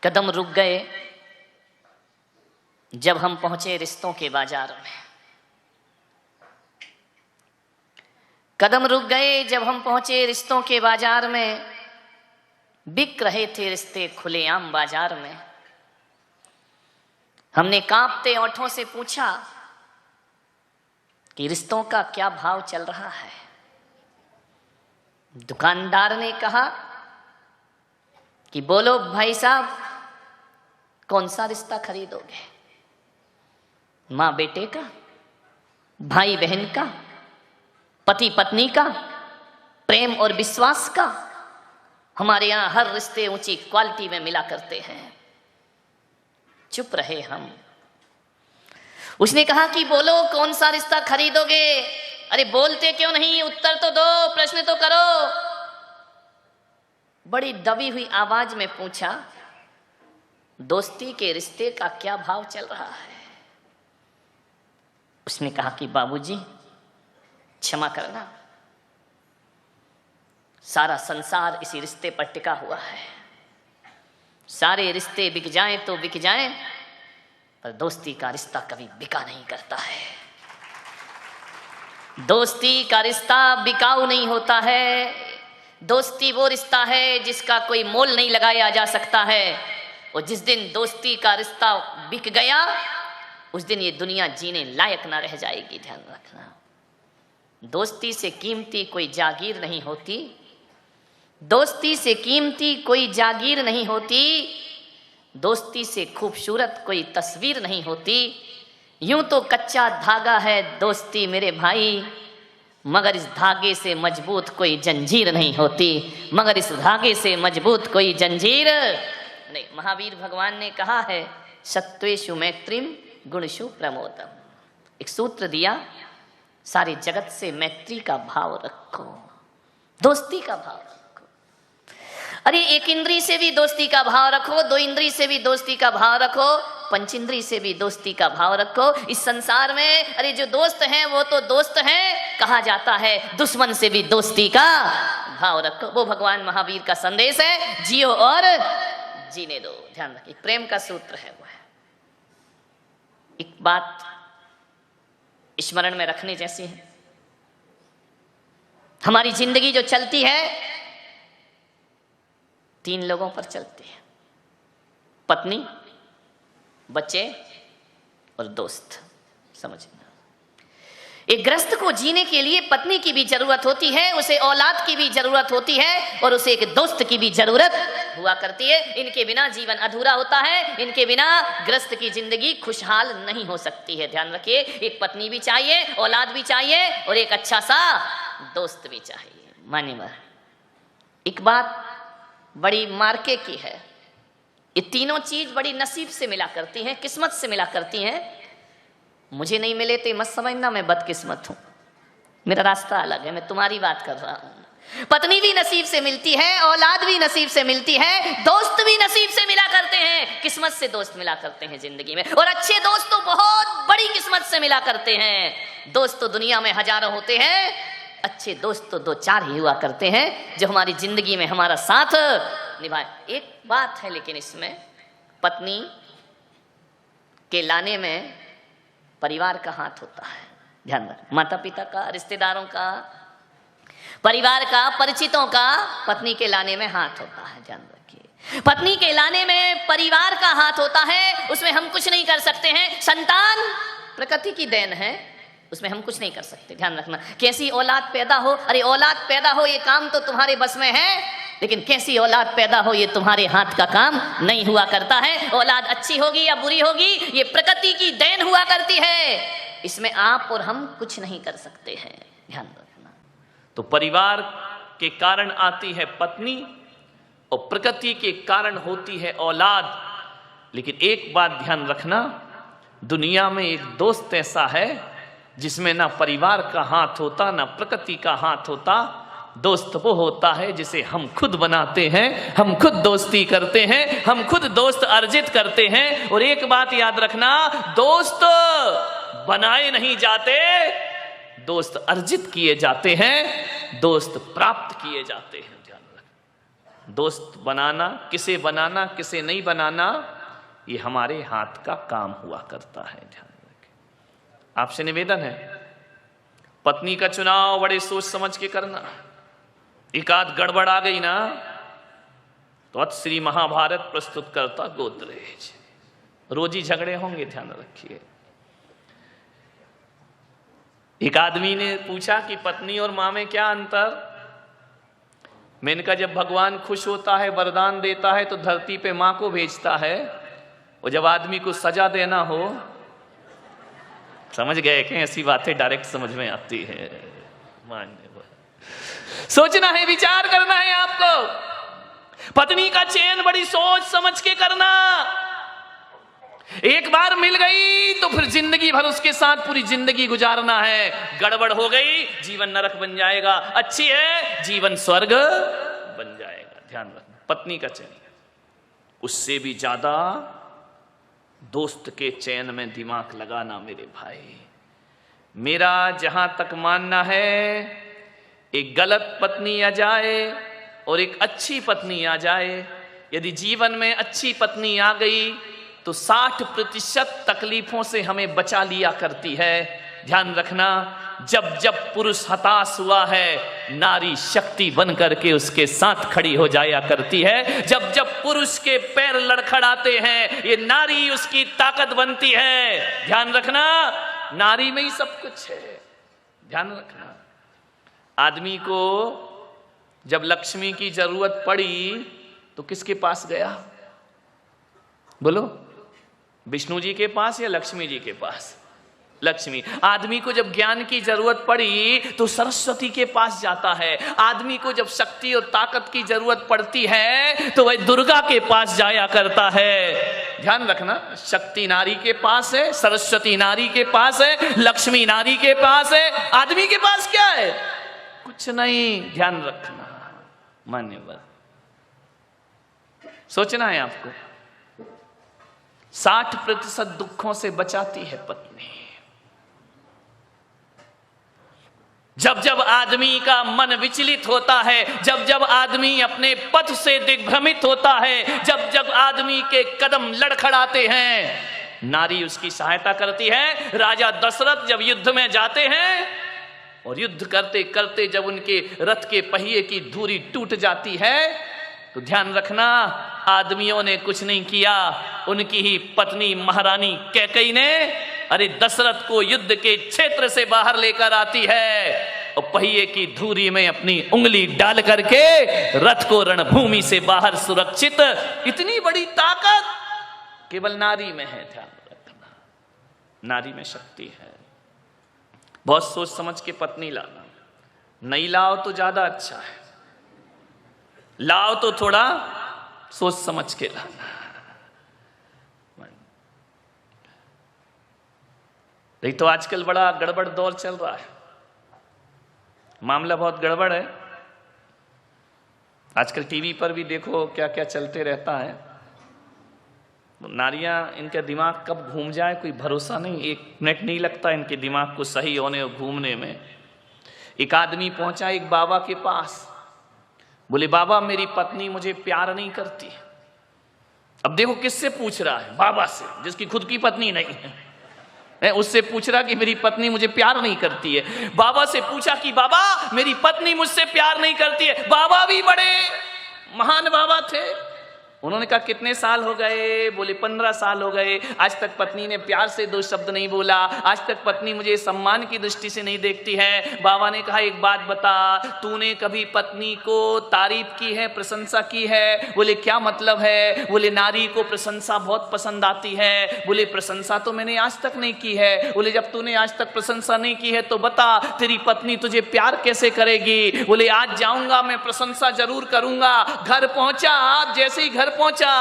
कदम रुक गए जब हम पहुंचे रिश्तों के बाजार में। कदम रुक गए जब हम पहुंचे रिश्तों के बाजार में। बिक रहे थे रिश्ते खुलेआम बाजार में। हमने कांपते ओंठों से पूछा कि रिश्तों का क्या भाव चल रहा है। दुकानदार ने कहा कि बोलो भाई साहब, कौन सा रिश्ता खरीदोगे? माँ बेटे का, भाई बहन का, पति पत्नी का, प्रेम और विश्वास का? हमारे यहाँ हर रिश्ते ऊंची क्वालिटी में मिला करते हैं। चुप रहे हम। उसने कहा कि बोलो कौन सा रिश्ता खरीदोगे? अरे बोलते क्यों नहीं? उत्तर तो दो, प्रश्न तो करो। बड़ी दबी हुई आवाज में पूछा, दोस्ती के रिश्ते का क्या भाव चल रहा है? उसने कहा कि बाबूजी क्षमा करना, सारा संसार इसी रिश्ते पर टिका हुआ है। सारे रिश्ते बिक जाएं तो बिक जाएं, पर दोस्ती का रिश्ता कभी बिका नहीं करता है। दोस्ती का रिश्ता बिकाऊ नहीं होता है। दोस्ती वो रिश्ता है जिसका कोई मोल नहीं लगाया जा सकता है। और जिस दिन दोस्ती का रिश्ता बिक गया, उस दिन ये दुनिया जीने लायक ना रह जाएगी। ध्यान रखना, दोस्ती से कीमती कोई जागीर नहीं होती। दोस्ती से कीमती कोई जागीर नहीं होती। दोस्ती से खूबसूरत कोई तस्वीर नहीं होती। यूं तो कच्चा धागा है दोस्ती मेरे भाई, मगर इस धागे से मजबूत कोई जंजीर नहीं होती। मगर इस धागे से मजबूत कोई जंजीर नहीं। महावीर भगवान ने कहा है, सत्वेषु मैत्रीम गुणषु प्रमोदम। एक सूत्र दिया, सारे जगत से मैत्री का भाव रखो, दोस्ती का भाव रखो। अरे एक इंद्री से भी दोस्ती का भाव रखो, दो इंद्री से भी दोस्ती का भाव रखो, पंचेंद्री से भी दोस्ती का भाव रखो। इस संसार में अरे जो दोस्त हैं वो तो दोस्त हैं, कहा जाता है दुश्मन से भी दोस्ती का भाव रखो। वो भगवान महावीर का संदेश है, जियो और जीने दो। ध्यान रखिए, प्रेम का सूत्र है वो है। एक बात स्मरण में रखने जैसी है, हमारी जिंदगी जो चलती है तीन लोगों पर चलती है, पत्नी, बच्चे और दोस्त। समझना, एक गृहस्थ को जीने के लिए पत्नी की भी जरूरत होती है, उसे औलाद की भी जरूरत होती है, और उसे एक दोस्त की भी जरूरत हुआ करती है। इनके बिना जीवन अधूरा होता है। इनके बिना गृहस्थ की जिंदगी खुशहाल नहीं हो सकती है। ध्यान रखिए, एक पत्नी भी चाहिए, औलाद भी चाहिए, और एक अच्छा सा दोस्त भी चाहिए। मानिए, एक बात बड़ी मार्के की है, ये तीनों चीज बड़ी नसीब से मिला करती हैं, किस्मत से मिला करती हैं। मुझे नहीं मिले तो मत समझना मैं बदकिस्मत हूं, मेरा रास्ता अलग है, मैं तुम्हारी बात कर रहा हूं। पत्नी भी नसीब से मिलती है, औलाद भी नसीब से मिलती है, दोस्त भी नसीब से मिला करते हैं, किस्मत से दोस्त मिला करते हैं जिंदगी में। और अच्छे दोस्त तो बहुत बड़ी किस्मत से मिला करते हैं। दोस्त तो दुनिया में हजारों होते हैं, अच्छे दोस्त तो दो चार ही हुआ करते हैं जो हमारी जिंदगी में हमारा साथ निभाए। एक बात है लेकिन इसमें, पत्नी के लाने में परिवार का हाथ होता है। ध्यान रख, माता पिता का, रिश्तेदारों का, परिवार का, परिचितों का पत्नी के लाने में हाथ होता है। ध्यान रखिए, पत्नी के लाने में परिवार का हाथ होता है, उसमें हम कुछ नहीं कर सकते हैं। संतान प्रकृति की देन है, उसमें हम कुछ नहीं कर सकते। ध्यान रखना, कैसी औलाद पैदा हो, अरे औलाद पैदा हो ये काम तो तुम्हारे बस में है, लेकिन कैसी औलाद पैदा हो ये तुम्हारे हाथ का काम नहीं हुआ करता है। औलाद अच्छी होगी या बुरी होगी ये प्रकृति की देन हुआ करती है, इसमें आप और हम कुछ नहीं कर सकते हैं। ध्यान रखना, तो परिवार के कारण आती है पत्नी और प्रकृति के कारण होती है औलाद। लेकिन एक बात ध्यान रखना, दुनिया में एक दोस्त ऐसा है जिसमें ना परिवार का हाथ होता ना प्रकृति का हाथ होता। दोस्त वो होता है जिसे हम खुद बनाते हैं, हम खुद दोस्ती करते हैं, हम खुद दोस्त अर्जित करते हैं। और एक बात याद रखना, दोस्त बनाए नहीं जाते, दोस्त अर्जित किए जाते हैं, दोस्त प्राप्त किए जाते हैं। ध्यान रखना, दोस्त बनाना, किसे नहीं बनाना, ये हमारे हाथ का काम हुआ करता है। ध्यान रखें। आपसे निवेदन है, पत्नी का चुनाव बड़े सोच समझ के करना। एक आध गड़बड़ आ गई ना तो अत श्री महाभारत प्रस्तुत करता गोदरेज, रोजी झगड़े होंगे, ध्यान रखिए। एक आदमी ने पूछा कि पत्नी और मां में क्या अंतर। मैंने कहा जब भगवान खुश होता है, वरदान देता है तो धरती पे मां को भेजता है, और जब आदमी को सजा देना हो, समझ गए कि ऐसी बातें डायरेक्ट समझ में आती है। सोचना है, विचार करना है आपको। पत्नी का चयन बड़ी सोच समझ के करना। एक बार मिल गई तो फिर जिंदगी भर उसके साथ पूरी जिंदगी गुजारना है। गड़बड़ हो गई जीवन नरक बन जाएगा, अच्छी है जीवन स्वर्ग बन जाएगा। ध्यान रखना, पत्नी का चयन। उससे भी ज्यादा दोस्त के चयन में दिमाग लगाना मेरे भाई। मेरा जहां तक मानना है, एक गलत पत्नी आ जाए और एक अच्छी पत्नी आ जाए, यदि जीवन में अच्छी पत्नी आ गई तो 60% तकलीफों से हमें बचा लिया करती है। ध्यान रखना, जब जब पुरुष हताश हुआ है, नारी शक्ति बन करके उसके साथ खड़ी हो जाया करती है। जब जब पुरुष के पैर लड़खड़ाते हैं, ये नारी उसकी ताकत बनती है। ध्यान रखना, नारी में ही सब कुछ है। ध्यान रखना, आदमी को जब लक्ष्मी की जरूरत पड़ी तो किसके पास गया? बोलो, विष्णु जी के पास या लक्ष्मी जी के पास? लक्ष्मी। आदमी को जब ज्ञान की जरूरत पड़ी तो सरस्वती के पास जाता है। आदमी को जब शक्ति और ताकत की जरूरत पड़ती है तो वह दुर्गा के पास जाया करता है। ध्यान रखना, शक्ति नारी के पास है, सरस्वती नारी के पास है, लक्ष्मी नारी के पास है। आदमी के पास क्या है? कुछ नहीं। ध्यान रखना, मान्यवर, सोचना है आपको। 60% दुखों से बचाती है पत्नी। जब जब आदमी का मन विचलित होता है, जब जब आदमी अपने पथ से दिग्भ्रमित होता है, जब जब आदमी के कदम लड़खड़ाते हैं, नारी उसकी सहायता करती है। राजा दशरथ जब युद्ध में जाते हैं और युद्ध करते करते जब उनके रथ के पहिए की धुरी टूट जाती है तो ध्यान रखना, आदमियों ने कुछ नहीं किया, उनकी ही पत्नी महारानी कैकेयी ने अरे दशरथ को युद्ध के क्षेत्र से बाहर लेकर आती है और पहिए की धुरी में अपनी उंगली डाल करके रथ को रणभूमि से बाहर सुरक्षित। इतनी बड़ी ताकत केवल नारी में है। ध्यान रखना, नारी में शक्ति है। बहुत सोच समझ के पत्नी लाना। नहीं लाओ तो ज्यादा अच्छा है, लाओ तो थोड़ा सोच समझ के लाना। नहीं तो आजकल बड़ा गड़बड़ दौर चल रहा है, मामला बहुत गड़बड़ है। आजकल टीवी पर भी देखो क्या क्या चलते रहता है। नारियां, इनका दिमाग कब घूम जाए कोई भरोसा नहीं। 1 मिनट नहीं लगता इनके दिमाग को सही होने और घूमने में। एक आदमी पहुंचा एक बाबा के पास, बोले बाबा मेरी पत्नी मुझे प्यार नहीं करती। अब देखो किससे पूछ रहा है? बाबा से, जिसकी खुद की पत्नी नहीं है। उससे पूछ रहा कि मेरी पत्नी मुझे प्यार नहीं करती है। बाबा से पूछा कि बाबा मेरी पत्नी मुझसे प्यार नहीं करती है। बाबा भी बड़े महान बाबा थे। उन्होंने कहा कितने साल हो गए? बोले 15 साल हो गए। आज तक पत्नी ने प्यार से 2 शब्द नहीं बोला। आज तक पत्नी मुझे सम्मान की दृष्टि से नहीं देखती है। बाबा ने कहा एक बात बता, तूने कभी पत्नी को तारीफ की है, प्रशंसा की है? बोले क्या मतलब है? बोले नारी को प्रशंसा बहुत पसंद आती है। बोले प्रशंसा तो मैंने आज तक नहीं की है। बोले जब तूने आज तक प्रशंसा नहीं की है तो बता तेरी पत्नी तुझे प्यार कैसे करेगी? बोले आज जाऊंगा मैं प्रशंसा जरूर करूंगा। घर पहुंचा, जैसे ही घर पहुंचा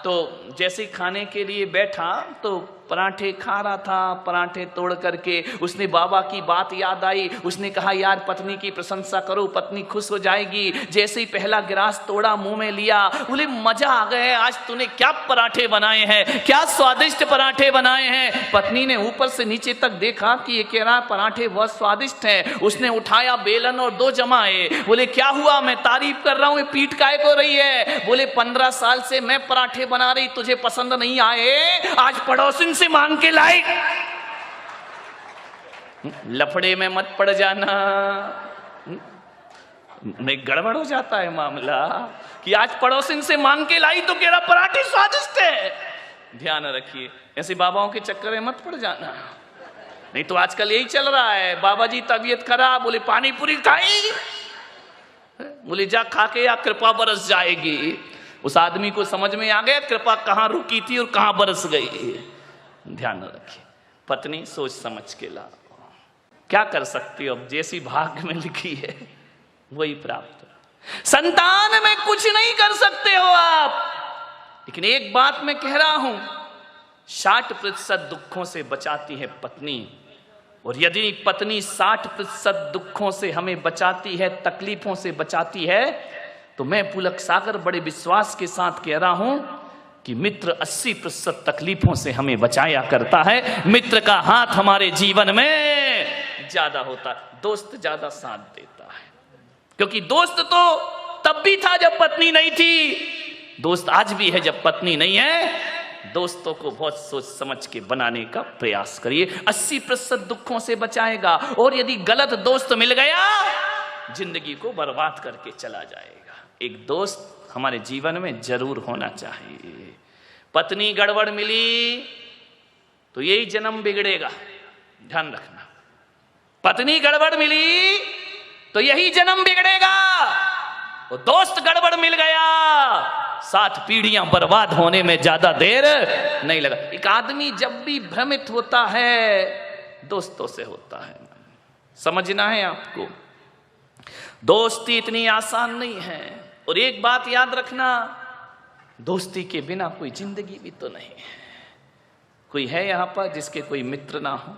तो जैसे ही खाने के लिए बैठा तो पराठे खा रहा था, पराठे तोड़ करके उसने बाबा की बात याद आई। उसने कहा यार पत्नी की प्रशंसा करो, पत्नी खुश हो जाएगी। जैसे ही पहला गिलास तोड़ा, मुंह में लिया, बोले मजा आ गया, आज तूने क्या पराठे बनाए हैं, क्या स्वादिष्ट पराठे बनाए हैं। पत्नी ने ऊपर से नीचे तक देखा कि ये कह रहा पराठे बहुत स्वादिष्ट हैं। उसने उठाया बेलन और 2 जमाए। बोले क्या हुआ, मैं तारीफ कर रहा हूं, पीठ काहे को रही है। बोले 15 साल से मैं पराठे बना रही, तुझे पसंद नहीं आए, आज पड़ोसिन से मांग के लाई। लफड़े में मत पड़ जाना, नहीं गड़बड़ हो जाता है मामला कि आज पड़ोसिन से मांग के लाई तो कह रहा पराठे स्वादिष्ट है। ध्यान रखिए, ऐसे बाबाओं के चक्कर में मत पड़ जाना, नहीं तो आजकल यही चल रहा है। बाबा जी तबीयत खराब, बोले पानी पूरी खाई, बोले जा खा के या कृपा बरस जाएगी। उस आदमी को समझ में आ गया कृपा कहां रुकी थी और कहां बरस गई। ध्यान रखिए, पत्नी सोच समझ के ला, क्या कर सकती हो, अब जैसी भाग्य में लिखी है वही प्राप्त। संतान में कुछ नहीं कर सकते हो आप, लेकिन एक बात मैं कह रहा हूं, 60% दुखों से बचाती है पत्नी। और यदि पत्नी 60% दुखों से हमें बचाती है, तकलीफों से बचाती है, तो मैं पुलक सागर बड़े विश्वास के साथ कह रहा हूं कि मित्र 80% तकलीफों से हमें बचाया करता है। मित्र का हाथ हमारे जीवन में ज्यादा होता है, दोस्त ज्यादा साथ देता है। क्योंकि दोस्त तो तब भी था जब पत्नी नहीं थी, दोस्त आज भी है जब पत्नी नहीं है। दोस्तों को बहुत सोच समझ के बनाने का प्रयास करिए, 80% दुखों से बचाएगा। और यदि गलत दोस्त मिल गया, जिंदगी को बर्बाद करके चला जाएगा। एक दोस्त हमारे जीवन में जरूर होना चाहिए। पत्नी गड़बड़ मिली तो यही जन्म बिगड़ेगा, ध्यान रखना। पत्नी गड़बड़ मिली तो यही जन्म बिगड़ेगा, और दोस्त गड़बड़ मिल गया, 7 पीढ़ियां बर्बाद होने में ज्यादा देर नहीं लगा। एक आदमी जब भी भ्रमित होता है, दोस्तों से होता है। समझना है आपको, दोस्ती इतनी आसान नहीं है। और एक बात याद रखना, दोस्ती के बिना कोई जिंदगी भी तो नहीं है। कोई है यहां पर जिसके कोई मित्र ना हो?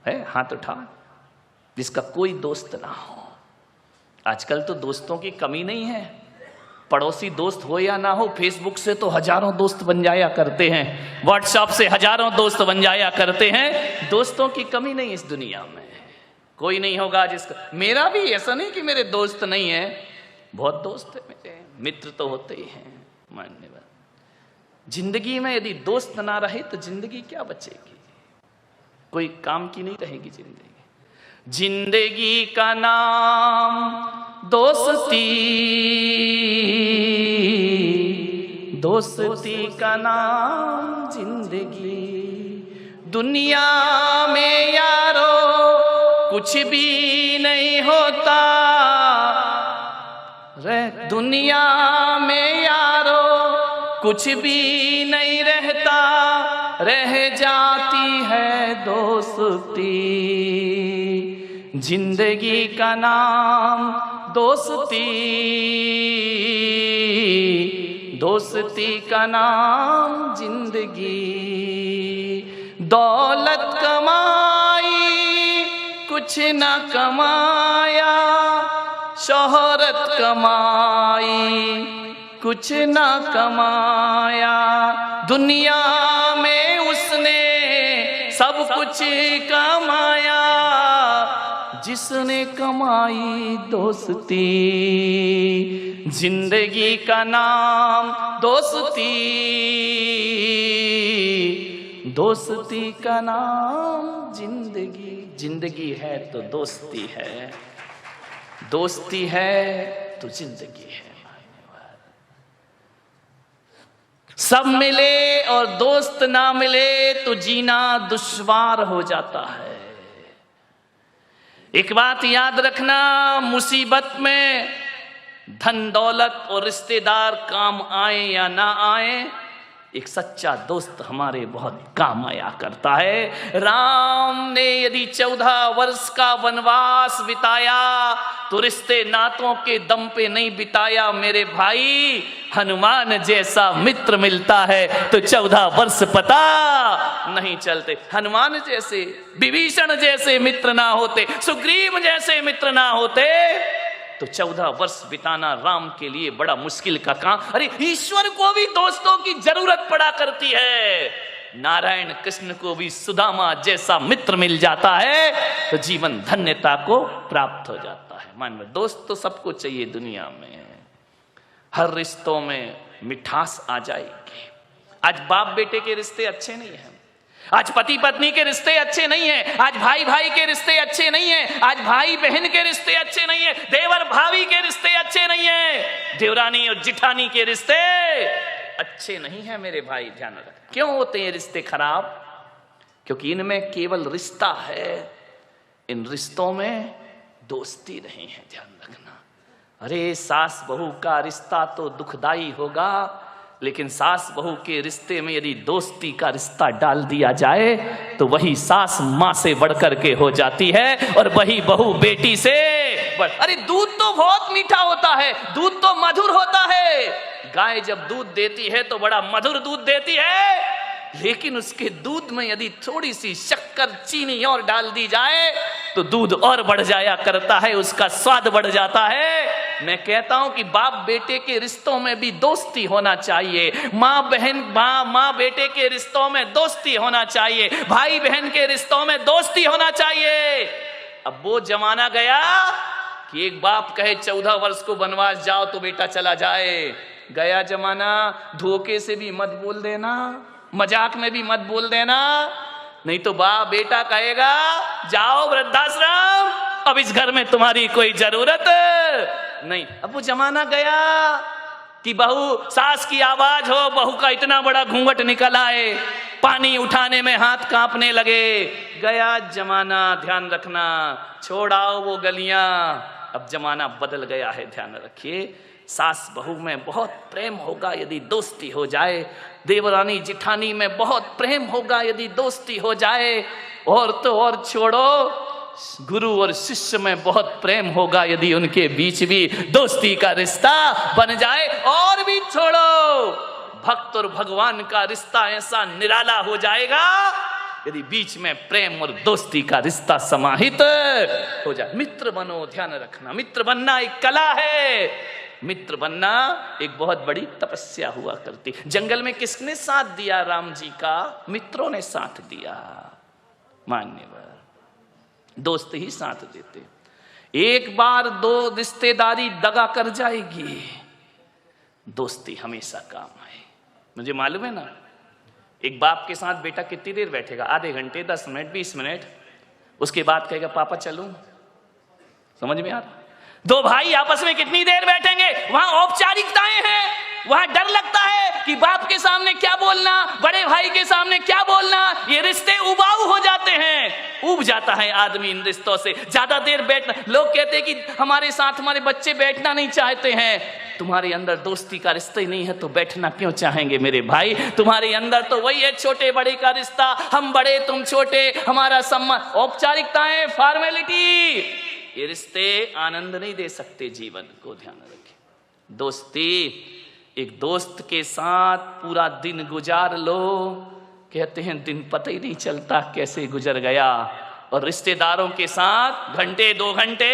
है? हाथ उठा, जिसका कोई दोस्त ना हो। आजकल तो दोस्तों की कमी नहीं है, पड़ोसी दोस्त हो या ना हो, फेसबुक से तो हजारों दोस्त बन जाया करते हैं, व्हाट्सएप से हजारों दोस्त बन जाया करते हैं। दोस्तों की कमी नहीं इस दुनिया में, कोई नहीं होगा जिसका। मेरा भी ऐसा नहीं कि मेरे दोस्त नहीं है, बहुत दोस्त है मेरे, मित्र तो होते ही हैं, मानने वाले। जिंदगी में यदि दोस्त ना रहे तो जिंदगी क्या बचेगी, कोई काम की नहीं रहेगी जिंदगी। जिंदगी का नाम दोस्ती, दोस्ती का नाम जिंदगी। दुनिया में यारो कुछ भी नहीं होता रे, दुनिया में यारो कुछ भी नहीं रहता, रह जाती है दोस्ती। जिंदगी का नाम दोस्ती, दोस्ती का नाम जिंदगी। दौलत कमाई कुछ न कमाया, शोहरत कमाई कुछ न कमाया, दुनिया में उसने सब कुछ कमाया, जिसने कमाई दोस्ती। जिंदगी का नाम दोस्ती, दोस्ती का नाम जिंदगी। जिंदगी है तो दोस्ती है, दोस्ती है तो जिंदगी है। सब मिले और दोस्त ना मिले तो जीना दुश्वार हो जाता है। एक बात याद रखना, मुसीबत में धन दौलत और रिश्तेदार काम आए या ना आए, एक सच्चा दोस्त हमारे बहुत काम आया करता है। राम ने यदि 14 वर्ष का वनवास बिताया तो रिश्ते नातों के दम पे नहीं बिताया मेरे भाई। हनुमान जैसा मित्र मिलता है तो 14 वर्ष पता नहीं चलते। हनुमान जैसे, विभीषण जैसे मित्र ना होते, सुग्रीव जैसे मित्र ना होते तो 14 वर्ष बिताना राम के लिए बड़ा मुश्किल का काम। अरे ईश्वर को भी दोस्तों की जरूरत पड़ा करती है। नारायण कृष्ण को भी सुदामा जैसा मित्र मिल जाता है तो जीवन धन्यता को प्राप्त हो जाता है। मान लो दोस्त तो सबको चाहिए दुनिया में, हर रिश्तों में मिठास आ जाएगी। आज बाप बेटे के रिश्ते अच्छे नहीं हैं, आज पति पत्नी के रिश्ते अच्छे नहीं हैं, आज भाई भाई के रिश्ते अच्छे नहीं हैं, आज भाई बहन के रिश्ते अच्छे नहीं हैं, देवर भाभी के रिश्ते अच्छे नहीं हैं, देवरानी और जिठानी के रिश्ते अच्छे नहीं हैं मेरे भाई। ध्यान रख, क्यों होते हैं रिश्ते खराब? क्योंकि इनमें केवल रिश्ता है, इन रिश्तों में दोस्ती नहीं है। ध्यान रखना। अरे सास बहू का रिश्ता तो दुखदाई होगा, लेकिन सास बहू के रिश्ते में यदि दोस्ती का रिश्ता डाल दिया जाए तो वही सास माँ से बढ़कर के हो जाती है और वही बहू बेटी से अरे दूध तो बहुत मीठा होता है, दूध तो मधुर होता है। गाय जब दूध देती है तो बड़ा मधुर दूध देती है, लेकिन उसके दूध में यदि थोड़ी सी शक्कर चीनी और डाल दी जाए तो दूध और बढ़ जाया करता है, उसका स्वाद बढ़ जाता है। मैं कहता हूं कि बाप बेटे के रिश्तों में भी दोस्ती होना चाहिए, माँ बहन माँ बेटे के रिश्तों में दोस्ती होना चाहिए, भाई बहन के रिश्तों में दोस्ती होना चाहिए। अब वो जमाना गया कि एक बाप कहे 14 वर्ष को वनवास जाओ तो बेटा चला जाए। गया जमाना। धोखे से भी मत बोल देना, मजाक में भी मत बोल देना, नहीं तो बाप बेटा कहेगा जाओ वृद्धाश्रम, अब इस घर में तुम्हारी कोई जरूरत नहीं। अब वो जमाना गया कि बहू सास की आवाज हो, बहू का इतना बड़ा घूंघट निकल आए, पानी उठाने में हाथ कांपने लगे। गया जमाना। ध्यान रखना, छोड़ाओ वो गलियां। अब जमाना बदल गया है, ध्यान रखिए। सास बहू में बहुत प्रेम होगा यदि दोस्ती हो जाए, देवरानी जिठानी में बहुत प्रेम होगा यदि दोस्ती हो जाए, और तो और छोड़ो गुरु और शिष्य में बहुत प्रेम होगा यदि उनके बीच भी दोस्ती का रिश्ता बन जाए, और भी छोड़ो भक्त और भगवान का रिश्ता ऐसा निराला हो जाएगा यदि बीच में प्रेम और दोस्ती का रिश्ता समाहित हो जाए। मित्र बनो। ध्यान रखना, मित्र बनना एक कला है, मित्र बनना एक बहुत बड़ी तपस्या हुआ करती। जंगल में किसने साथ दिया राम जी का? मित्रों ने साथ दिया। मान्यवर दोस्त ही साथ देते। एक बार दो रिश्तेदारी दगा कर जाएगी, दोस्ती हमेशा काम आए। मुझे मालूम है ना, एक बाप के साथ बेटा कितनी देर बैठेगा? आधे घंटे, 10 मिनट, 20 मिनट। उसके बाद कहेगा पापा चलूं। समझ में आ रहा? दो भाई आपस में कितनी देर बैठेंगे? वहां औपचारिकताएं हैं, वहां डर लगता है कि बाप के सामने क्या बोलना, बड़े भाई के सामने क्या बोलना। ये रिश्ते उबाऊ हो जाते हैं, उब जाता है आदमी इन रिश्तों से। ज्यादा देर बैठना, लोग कहते हैं कि हमारे साथ हमारे बच्चे बैठना नहीं चाहते हैं। तुम्हारे अंदर दोस्ती का रिश्ता ही नहीं है तो बैठना क्यों चाहेंगे मेरे भाई? तुम्हारे अंदर तो वही है छोटे बड़े का रिश्ता, हम बड़े तुम छोटे, हमारा सम्मान। औपचारिकताएं, फॉर्मेलिटी, ये रिश्ते आनंद नहीं दे सकते जीवन को। ध्यान रखें। दोस्ती, एक दोस्त के साथ पूरा दिन गुजार लो, कहते हैं दिन पता ही नहीं चलता कैसे गुजर गया। और रिश्तेदारों के साथ घंटे 2 घंटे,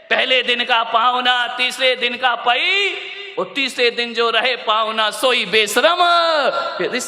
पहले दिन का पाहुना, तीसरे दिन का पई, और तीसरे दिन जो रहे पाहुना सोई बेशरम। रिश्ते